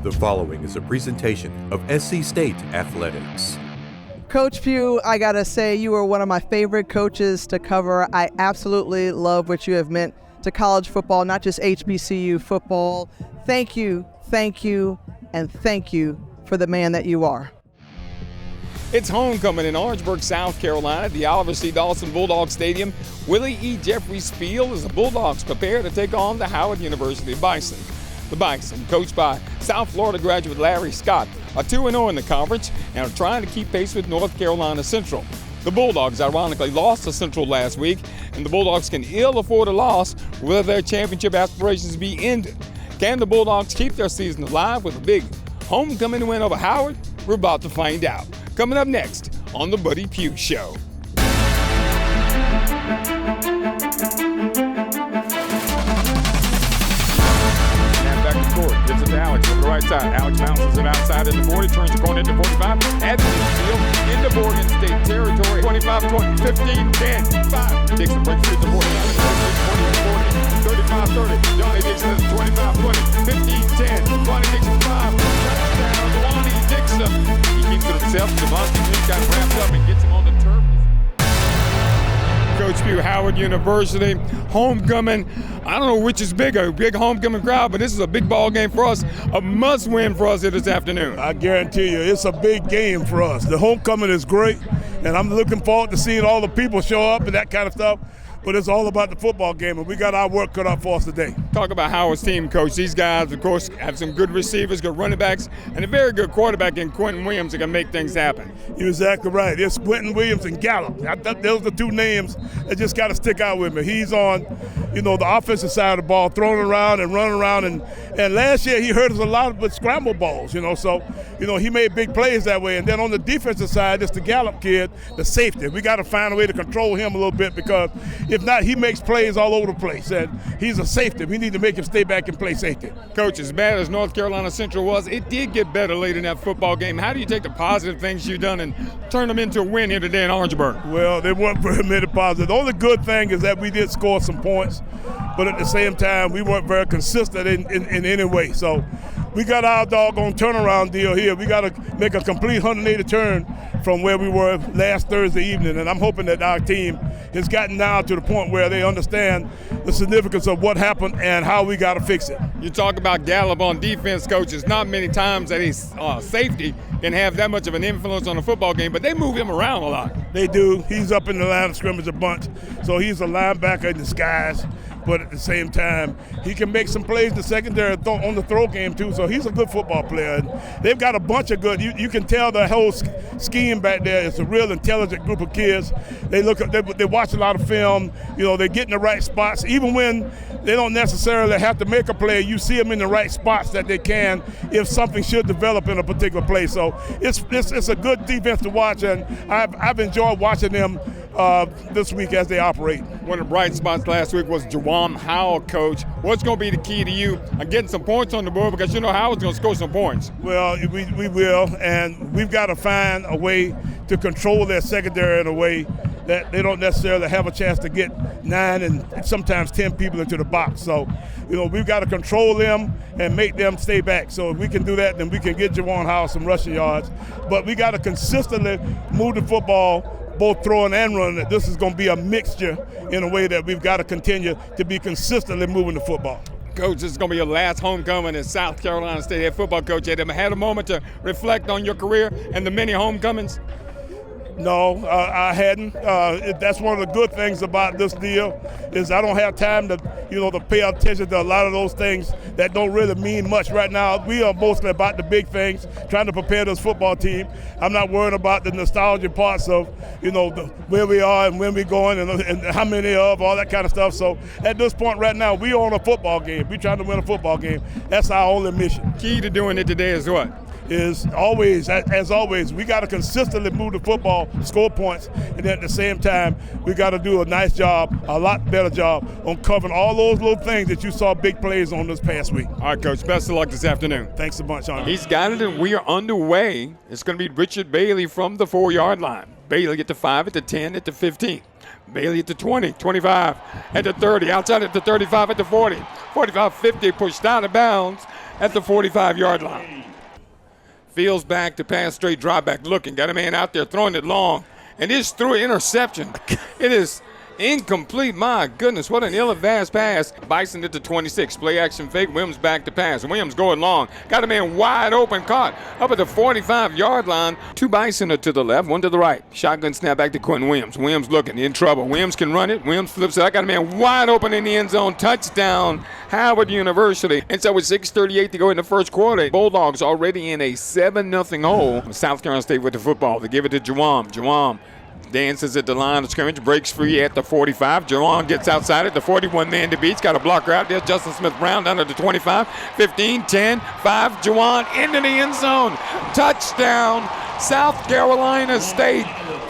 The following is a presentation of SC State Athletics. Coach Pough, I gotta say you were one of my favorite coaches to cover. I absolutely love what you have meant to college football, not just HBCU football. Thank you, and thank you for the man that you are. It's homecoming in Orangeburg, South Carolina, the Oliver C. Dawson Bulldog Stadium. Willie E. Jeffries Field as the Bulldogs prepare to take on the Howard University Bison. The Bison, coached by South Florida graduate Larry Scott, are 2-0 in the conference and are trying to keep pace with North Carolina Central. The Bulldogs ironically lost to Central last week, and the Bulldogs can ill afford a loss will their championship aspirations be ended. Can the Bulldogs keep their season alive with a big homecoming win over Howard? We're about to find out. Coming up next on the Buddy Pough Show. Gives it to Alex on the right side. Alex bounces it outside in the 40, turns the corner into 45, at the field into Morgan State territory. 25-20, 15-10, 5. Dixon breaks through the 40, 20-40, 35-30. Johnny Dixon is 25-20, 15-10. Johnny Dixon 5. Touchdown, Lonnie Dixon. He keeps it himself. Devontae got wrapped up and gets him on the turf. Coach Pough, Howard University, homecoming. I don't know which is bigger, big homecoming crowd, but this is a big ball game for us, a must-win for us here this afternoon. I guarantee you, it's a big game for us. The homecoming is great, and I'm looking forward to seeing all the people show up and that kind of stuff. But it's all about the football game, and we got our work cut out for us today. Talk about Howard's team, Coach. These guys, of course, have some good receivers, good running backs, and a very good quarterback in Quentin Williams that can make things happen. You're exactly right. It's Quentin Williams and Gallup. I thought those are the two names that just got to stick out with me. He's on, the offensive side of the ball, throwing around and running around. And last year he hurt us a lot with scramble balls, so, he made big plays that way. And then on the defensive side, it's the Gallup kid, the safety. We got to find a way to control him a little bit because if not, he makes plays all over the place. And he's a safety. We need to make him stay back and play safety. Coach, as bad as North Carolina Central was, it did get better late in that football game. How do you take the positive things you've done and turn them into a win here today in Orangeburg? Well, they weren't very many positive. The only good thing is that we did score some points, but at the same time, we weren't very consistent in any way. So we got our doggone turnaround deal here. We got to make a complete 180 turn from where we were last Thursday evening, and I'm hoping that our team has gotten now to the point where they understand the significance of what happened and how we got to fix it. You talk about Gallup on defense, Coach. It's not many times that he's safety can have that much of an influence on a football game, but they move him around a lot. They do. He's up in the line of scrimmage a bunch, so he's a linebacker in disguise. But at the same time, he can make some plays in the secondary on the throw game too. So he's a good football player. And they've got a bunch of good. You can tell the whole scheme back there is a real intelligent group of kids. They watch a lot of film. They get in the right spots. Even when they don't necessarily have to make a play, you see them in the right spots that they can if something should develop in a particular play. So it's a good defense to watch, and I've enjoyed watching them this week as they operate. One of the bright spots last week was Juwan Howell, Coach. What's going to be the key to you on getting some points on the board, because Howard's going to score some points? Well, we will, and we've got to find a way to control their secondary in a way that they don't necessarily have a chance to get 9 and sometimes 10 people into the box. So, we've got to control them and make them stay back. So if we can do that, then we can get Juwan Howell some rushing yards. But we got to consistently move the football, both throwing and running. This is going to be a mixture in a way that we've got to continue to be consistently moving the football. Coach, this is going to be your last homecoming as South Carolina State head football coach. Had a moment to reflect on your career and the many homecomings? No, I hadn't. That's one of the good things about this deal is I don't have time to pay attention to a lot of those things that don't really mean much right now. We are mostly about the big things, trying to prepare this football team. I'm not worried about the nostalgia parts of, where we are and when we're going and how many of, all that kind of stuff. So at this point right now, we're on a football game. We're trying to win a football game. That's our only mission. Key to doing it today is what? Is always, as always, we got to consistently move the football, score points, and at the same time, we got to do a nice job, a lot better job on covering all those little things that you saw big plays on this past week. All right, Coach, best of luck this afternoon. Thanks a bunch, Ernest. He's got it, and we are underway. It's going to be Richard Bailey from the 4-yard line. Bailey at the 5, at the 10, at the 15. Bailey at the 20, 25, at the 30, outside at the 35, at the 40, 45, 50, pushed out of bounds. at the 45-yard line. Fields back to pass, straight drop back, looking. Got a man out there throwing it long. And this threw an interception. It is incomplete. My goodness, what an ill-advised pass. Bison at the 26. Play action fake. Williams back to pass. Williams going long. Got a man wide open, caught up at the 45-yard line. Two Bison are to the left, one to the right. Shotgun snap back to Quentin Williams. Williams looking, in trouble. Williams can run it. Williams flips it. I got a man wide open in the end zone. Touchdown, Howard University. And so with 6:38 to go in the first quarter, Bulldogs already in a 7-0 hole. South Carolina State with the football. They give it to Juwan. Juwan dances at the line of scrimmage, breaks free at the 45. Juwan gets outside it. The 41 man to beat. Got a blocker out there. Justin Smith-Brown down to the 25, 15, 10, 5. Juwan into the end zone. Touchdown, South Carolina State.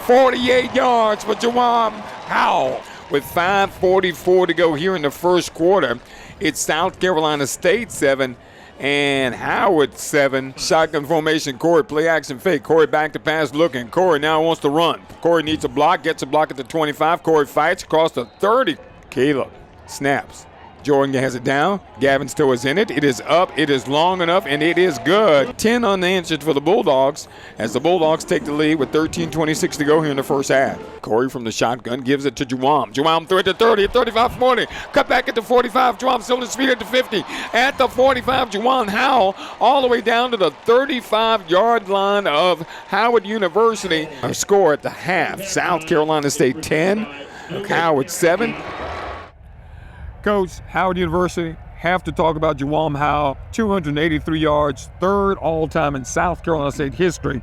48 yards for Juwan Howell. With 5:44 to go here in the first quarter, it's South Carolina State 7 and Howard 7. Shotgun formation. Corey play action fake. Corey back to pass looking. Corey now wants to run. Corey needs a block. Gets a block at the 25. Corey fights across the 30. Caleb snaps. Jordan has it down. Gavin still is in it. It is up. It is long enough, and it is good. 10 unanswered for the Bulldogs as the Bulldogs take the lead with 13:26 to go here in the first half. Corey from the shotgun gives it to Juwan. Juwan through it to 30, 35, 40. Cut back at the 45. Juwan still on his feet at the 50. At the 45, Juwan Howell all the way down to the 35-yard line of Howard University. Our score at the half, South Carolina State 10, Howard 7. Coach, Howard University, have to talk about Juwan Howell, 283 yards, third all-time in South Carolina State history.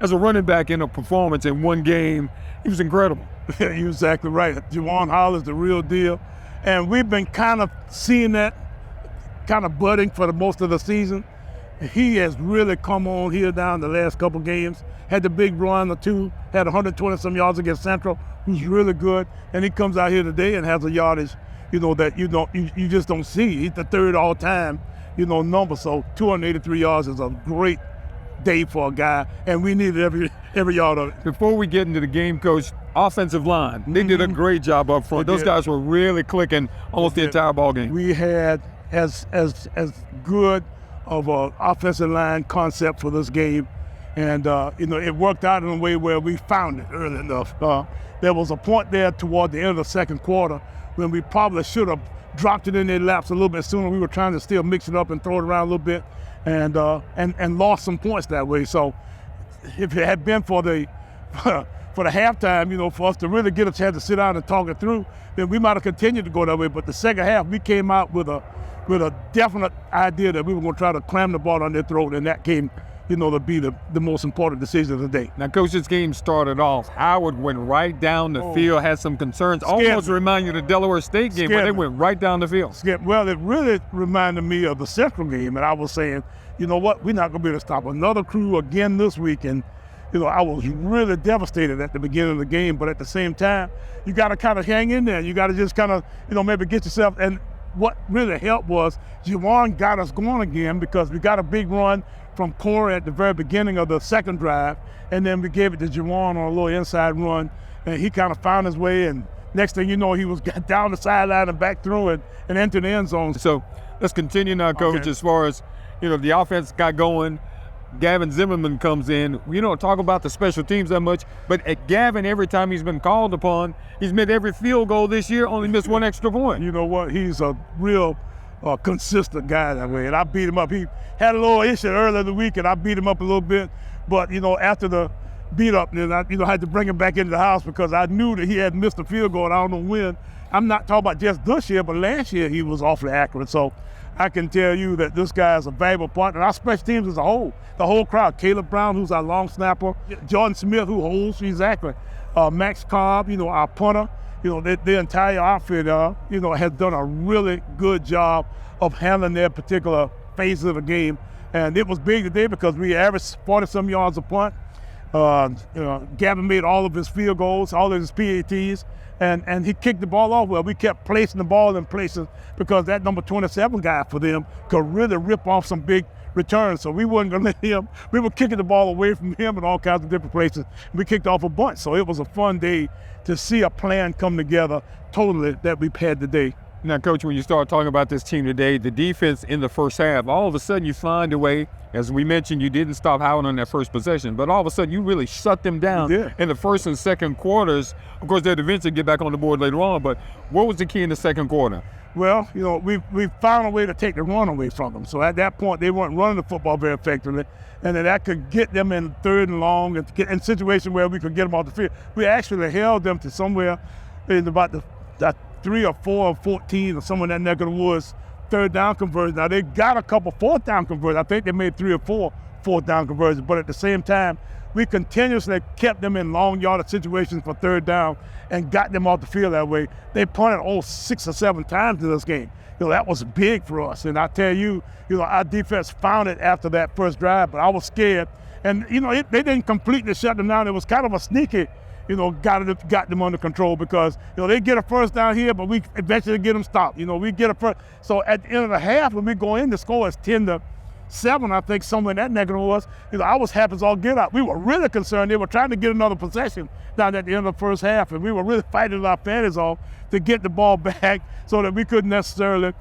As a running back in a performance in one game, he was incredible. Yeah, you're exactly right. Juwan Howell is the real deal. And we've been kind of seeing that kind of budding for the most of the season. He has really come on here down the last couple games. Had the big run or two, had 120-some yards against Central, who's really good. And he comes out here today and has a yardage that you just don't see. He's the third all-time, number. So 283 yards is a great day for a guy, and we needed every yard of it. Before we get into the game, Coach, offensive line, they did a great job up front. Those guys were really clicking almost the entire ball game. We had as good of an offensive line concept for this game, and it worked out in a way where we found it early enough. There was a point there toward the end of the second quarter when we probably should have dropped it in their laps a little bit sooner. We were trying to still mix it up and throw it around a little bit, and lost some points that way. So if it had been for the halftime, for us to really get a chance to sit down and talk it through, then we might have continued to go that way. But the second half, we came out with a definite idea that we were going to try to cram the ball on their throat, and that came to be the most important decision of the day. Now, Coach, this game started off. Howard went right down the field, had some concerns. Almost remind you of the Delaware State game where they went right down the field. Well, it really reminded me of the Central game, and I was saying, you know what, we're not going to be able to stop another crew again this week. And, I was really devastated at the beginning of the game, but at the same time, you got to kind of hang in there. You got to just kind of, maybe get yourself. And what really helped was Juwan got us going again because we got a big run from Corey at the very beginning of the second drive, and then we gave it to Juwan on a little inside run, and he kind of found his way, and next thing you know, he was down the sideline and back through it and into the end zone. So let's continue now, Coach, as far as, the offense got going. Gavin Zimmerman comes in. We don't talk about the special teams that much, but at Gavin, every time he's been called upon, he's made every field goal this year, only missed one extra point. You know what? He's a real consistent guy that way, and I beat him up. He had a little issue earlier in the week, and I beat him up a little bit. But after the beat up, then I had to bring him back into the house because I knew that he had missed a field goal. And I don't know when. I'm not talking about just this year, but last year he was awfully accurate. So I can tell you that this guy is a valuable partner. And our special teams as a whole, the whole crowd. Caleb Brown, who's our long snapper. Jordan Smith, who holds exactly. Max Cobb, our punter. The entire outfit, has done a really good job of handling their particular phase of the game. And it was big today because we averaged 40-some yards a punt. Gavin made all of his field goals, all of his PATs, and he kicked the ball off well. We kept placing the ball in places because that number 27 guy for them could really rip off some big returns. So we wasn't going to let him. We were kicking the ball away from him in all kinds of different places. We kicked off a bunch. So it was a fun day to see a plan come together totally that we've had today. Now, Coach, when you start talking about this team today, the defense in the first half, all of a sudden you find a way. As we mentioned, you didn't stop Howard on that first possession, but all of a sudden you really shut them down in the first and second quarters. Of course, they'd eventually get back on the board later on, but what was the key in the second quarter? Well, we found a way to take the run away from them. So at that point, they weren't running the football very effectively, and then that could get them in third and long and get in a situation where we could get them off the field. We actually held them to somewhere in about the 3 or 4 or 14 or somewhere in that neck of the woods, third down conversion. Now, they got a couple fourth down conversions. I think they made 3 or 4 fourth down conversions, but at the same time, we continuously kept them in long yardage situations for third down and got them off the field that way. They punted 6 or 7 times in this game. That was big for us. And I tell you, our defense found it after that first drive, but I was scared. And, they didn't completely shut them down. It was kind of a sneaky, got them under control because, they get a first down here, but we eventually get them stopped. We get a first. So at the end of the half, when we go in, the score is 10-7, I think, somewhere in that negative was. I was happy as all get out. We were really concerned. They were trying to get another possession down at the end of the first half, and we were really fighting our fannies off to get the ball back so that we couldn't necessarily,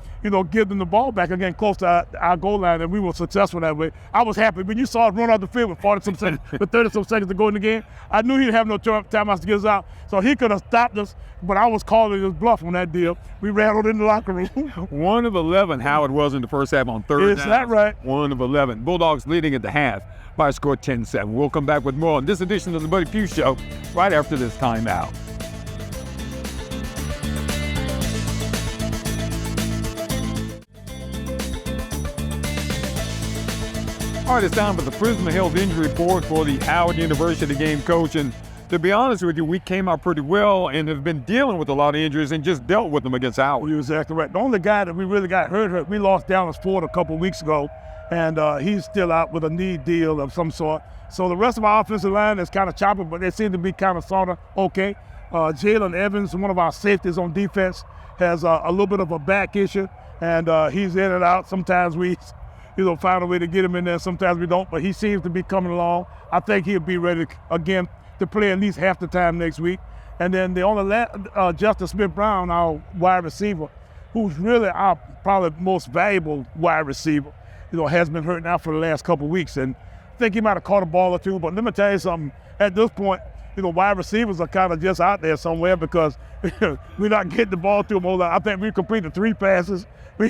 give them the ball back again close to our goal line, and we were successful that way. I was happy. When you saw us run out the field with 40-some seconds, with 30-some seconds to go in the game, I knew he didn't have no timeouts to get us out, so he could have stopped us, but I was calling his bluff on that deal. We rattled in the locker room. 1 of 11 Howard was in the first half on third down. Is that right? 1 of 11. Bulldogs leading at the half by a score 10-7. We'll come back with more on this edition of the Buddy Pough Show right after this timeout. All right, it's time for the Prism Health Injury Report for the Howard University game, Coach. And to be honest with you, we came out pretty well and have been dealing with a lot of injuries and just dealt with them against Howard. You're exactly right. The only guy that we really got hurt, we lost Dallas Ford a couple weeks ago, and he's still out with a knee deal of some sort. So the rest of our offensive line is kind of choppy, but they seem to be kind of sort of okay. Jalen Evans, one of our safeties on defense, has a little bit of a back issue, and he's in and out. Sometimes we find a way to get him in there. Sometimes we don't, but he seems to be coming along. I think he'll be ready again to play at least half the time next week. And then the only Justin Smith-Brown, our wide receiver, who's really our probably most valuable wide receiver, has been hurt now for the last couple of weeks. And I think he might have caught a ball or two, but let me tell you something. At this point, wide receivers are kind of just out there somewhere because we're not getting the ball to them all. I think we completed 3 passes. We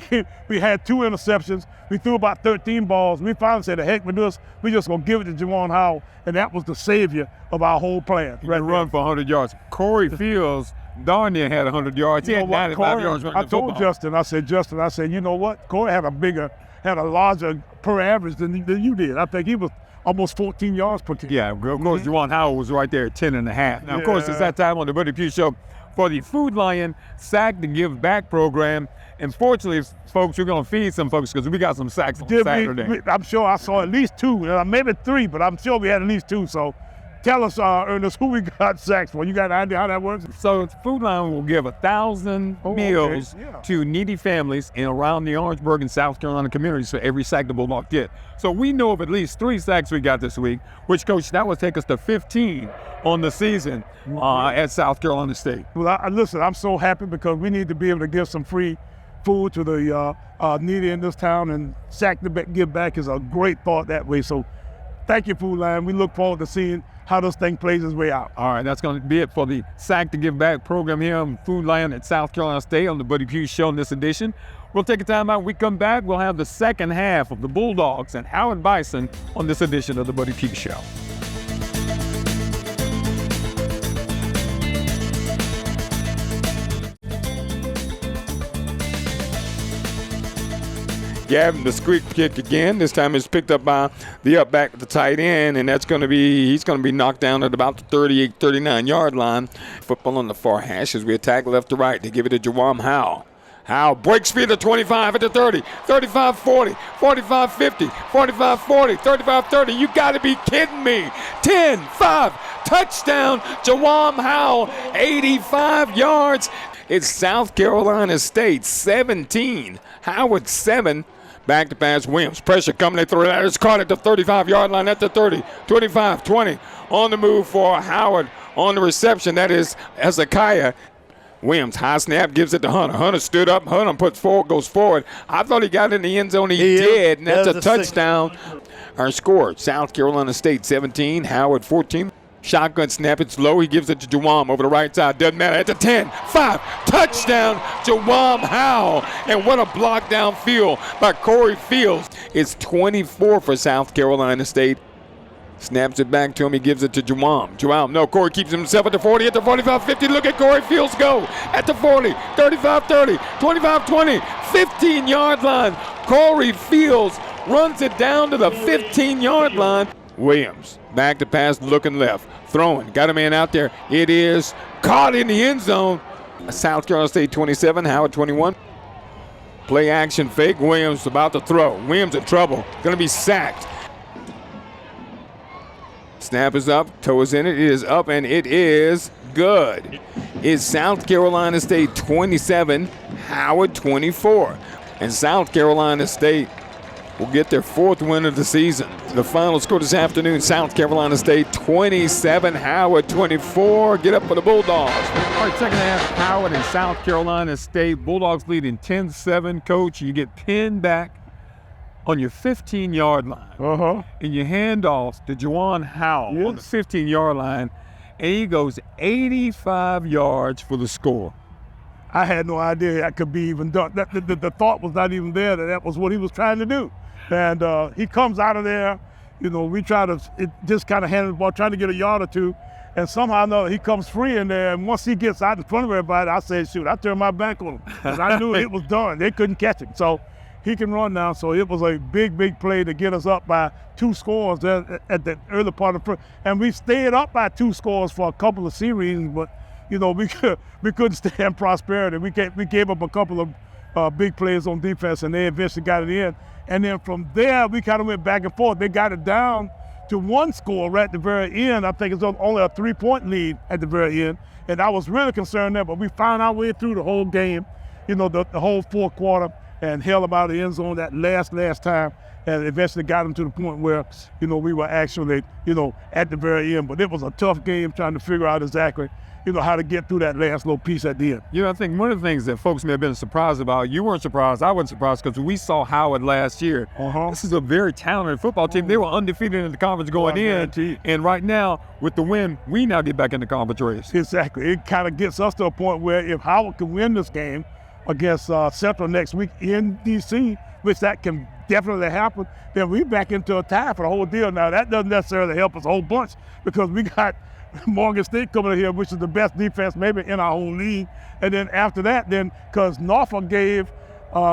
had 2 interceptions. We threw about 13 balls. We finally said, the heck with this. We just going to give it to Juwan Howell. And that was the savior of our whole plan. Right, run for 100 yards. Corey Fields darn near had 100 yards. He had 95 yards running I told Justin, I said, you know what? Corey had a larger per average than you did. I think he was almost 14 yards per game. Yeah, of course, Juwan Howell was right there at 10.5. Now, of course, it's that time on the Buddy Pough Show for the Food Lion Sack to Give Back program. And fortunately, folks, we're going to feed some folks because we got some sacks on Saturday. I'm sure I saw at least 2, maybe 3, but I'm sure we had at least 2. So tell us, Ernest, who we got sacks for. You got an idea how that works? So Food Lion will give 1,000 meals to needy families in around the Orangeburg and South Carolina communities for every sack the Bulldogs get. So we know of at least 3 sacks we got this week, which, Coach, that would take us to 15 on the season at South Carolina State. Well, listen, I'm so happy because we need to be able to give some free food to the needy in this town, and Sack to Give Back is a great thought that way. So thank you, Food Lion. We look forward to seeing how this thing plays its way out. All right, that's going to be it for the Sack to Give Back program here on Food Lion at South Carolina State on the Buddy Pough Show in this edition. We'll take a time out. When we come back, we'll have the second half of the Bulldogs and Howard Bison on this edition of the Buddy Pough Show. Gavin, the squeak kick again. This time it's picked up by the up back, the tight end, and he's going to be knocked down at about the 38, 39-yard line. Football on the far hash as we attack left to right. They give it to Juwan Howell. Howell breaks free to 25 at the 30, 35, 40, 45, 50, 45, 40, 35, 30. You got to be kidding me. 10, 5, touchdown, Juwan Howell, 85 yards. It's South Carolina State 17, Howard 7. Back to pass, Williams. Pressure coming, they throw it out. It's caught at the 35-yard line at the 30, 25, 20. On the move for Howard on the reception. That is Hezekiah. Williams, high snap, gives it to Hunter. Hunter stood up. Hunter goes forward. I thought he got in the end zone. He did, and that's a touchdown. Our score, South Carolina State 17, Howard 14. Shotgun snap, it's low. He gives it to Jawam over the right side. Doesn't matter. At the 10, 5, touchdown, Jawam Howell. And what a block downfield by Corey Fields. It's 24 for South Carolina State. Snaps it back to him. He gives it to Jawam. No, Corey keeps himself at the 40, at the 45, 50. Look at Corey Fields go. At the 40, 35, 30, 25, 20, 15-yard line. Corey Fields runs it down to the 15-yard line. Williams, back to pass, looking left. Throwing, got a man out there. It is caught in the end zone. South Carolina State 27, Howard 21. Play action fake. Williams about to throw. Williams in trouble. Going to be sacked. Snap is up, toe is in it, it is up, and it is good. It's South Carolina State 27, Howard 24. And South Carolina State will get their 4th win of the season. The final score this afternoon, South Carolina State 27, Howard 24. Get up for the Bulldogs. All right, second half, Howard and South Carolina State. Bulldogs leading 10-7. Coach, you get pinned back on your 15-yard line. And you hand off to Juwan Howell on the 15-yard line, and he goes 85 yards for the score. I had no idea that could be even done. The thought was not even there that was what he was trying to do. And he comes out of there, we try to just kind of hand the ball, trying to get a yard or two, and somehow or another he comes free in there, and once he gets out in front of everybody, I said, shoot, I turned my back on him, because I knew it was done. They couldn't catch him. So he can run now, so it was a big, big play to get us up by 2 scores at the early part of the first. And we stayed up by 2 scores for a couple of series, but we couldn't stand prosperity. We gave up a couple of big plays on defense, and they eventually got it in. And then from there, we kind of went back and forth. They got it down to 1 score right at the very end. I think it's only a 3-point lead at the very end. And I was really concerned there, but we found our way through the whole game, the whole 4th quarter, and held them out of the end zone that last time, and eventually got them to the point where, we were actually, at the very end. But it was a tough game trying to figure out exactly, how to get through that last little piece at the end. I think one of the things that folks may have been surprised about, you weren't surprised, I wasn't surprised, because we saw Howard last year. This is a very talented football team. They were undefeated in the conference going in, and right now, with the win, we now get back in the conference race. Exactly. It kind of gets us to a point where if Howard can win this game against Central next week in D.C., which that can definitely happen, then we back into a tie for the whole deal. Now, that doesn't necessarily help us a whole bunch, because we got Morgan State coming in here, which is the best defense maybe in our whole league. And then after that, because Norfolk gave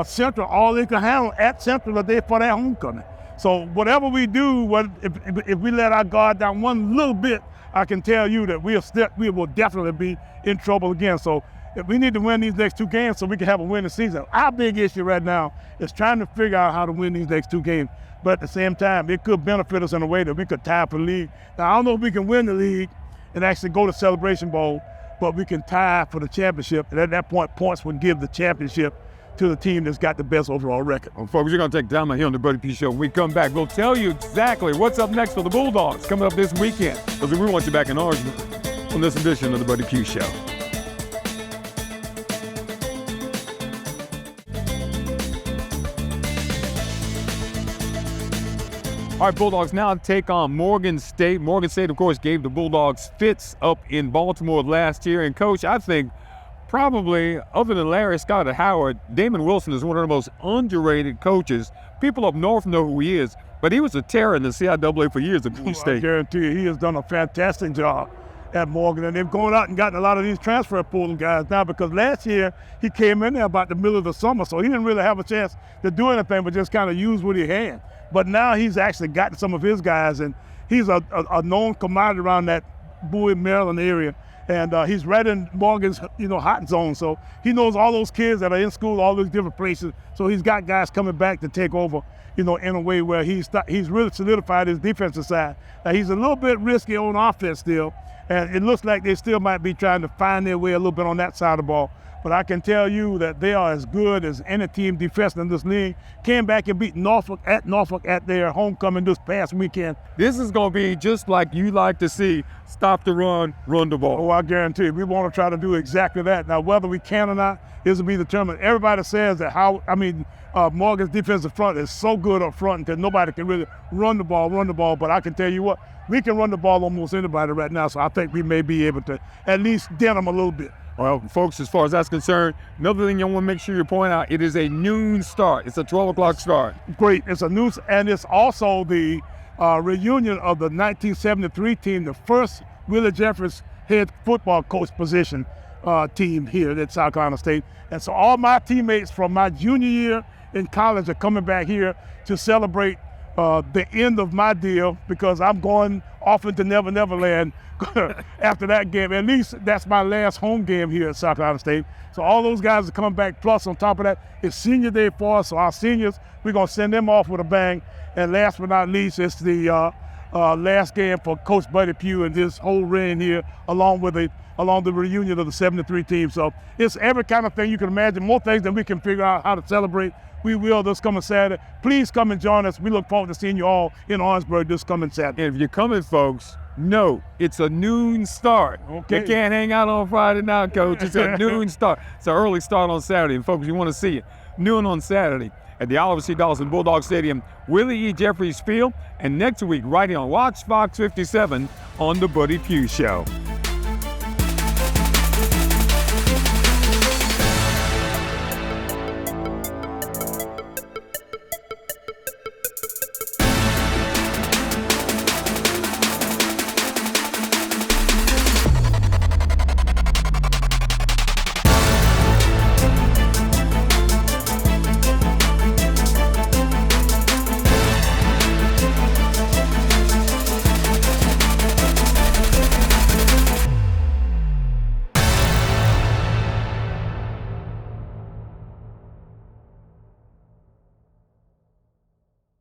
Central all they could handle at Central the day for their homecoming. So whatever we do, if we let our guard down one little bit, I can tell you that we will definitely be in trouble again. So we need to win these next 2 games so we can have a winning season. Our big issue right now is trying to figure out how to win these next 2 games. But at the same time, it could benefit us in a way that we could tie for the league. Now, I don't know if we can win the league and actually go to Celebration Bowl, but we can tie for the championship. And at that point, points would give the championship to the team that's got the best overall record. Well, folks, we're going to take time here on the Buddy P Show. When we come back, we'll tell you exactly what's up next for the Bulldogs coming up this weekend, because we want you back in Orangeburg on this edition of the Buddy P Show. All right, Bulldogs now take on Morgan State. Morgan State, of course, gave the Bulldogs fits up in Baltimore last year. And, Coach, I think probably, other than Larry Scott at Howard, Damon Wilson is one of the most underrated coaches. People up north know who he is, but he was a terror in the CIAA for years at Penn State. I guarantee you, he has done a fantastic job at Morgan. And they've gone out and gotten a lot of these transfer pool guys now, because last year he came in there about the middle of the summer, so he didn't really have a chance to do anything but just kind of use what he had. But now he's actually gotten some of his guys, and he's a known commodity around that Bowie, Maryland area. And he's right in Morgan's, hot zone. So he knows all those kids that are in school, all those different places. So he's got guys coming back to take over, in a way where he's really solidified his defensive side. Now, he's a little bit risky on offense still, And it looks like they still might be trying to find their way a little bit on that side of the ball. But I can tell you that they are as good as any team defensively in this league. Came back and beat Norfolk at their homecoming this past weekend. This is going to be just like you like to see. Stop the run, run the ball. Oh, I guarantee you. We want to try to do exactly that. Now, whether we can or not is to be determined. Everybody says that Morgan's defensive front is so good up front that nobody can really run the ball. But I can tell you what, we can run the ball almost anybody right now. So I think we may be able to at least dent them a little bit. Well, folks, as far as that's concerned, another thing you want to make sure you point out, it is a noon start. It's a 12 o'clock start. Great. It's a noon, and it's also the reunion of the 1973 team, the first Willie Jeffers head football coach position team here at South Carolina State. And so all my teammates from my junior year in college are coming back here to celebrate the end of my deal, because I'm going off into Never Never Land after that game. At least that's my last home game here at South Carolina State. So all those guys are coming back. Plus, on top of that, it's senior day for us. So our seniors, we're going to send them off with a bang. And last but not least, it's the last game for Coach Buddy Pough and his whole reign here, along the reunion of the 73 team. So it's every kind of thing you can imagine, more things than we can figure out how to celebrate. We will this coming Saturday. Please come and join us. We look forward to seeing you all in Orangeburg this coming Saturday. And if you're coming, folks, no, it's a noon start. Okay. You can't hang out on Friday night, Coach. It's a noon start. It's an early start on Saturday. And folks, you want to see it. Noon on Saturday at the Oliver C. Dawson Bulldog Stadium, Willie E. Jeffries Field. And next week, right here on Watch Fox 57 on the Buddy Pough Show.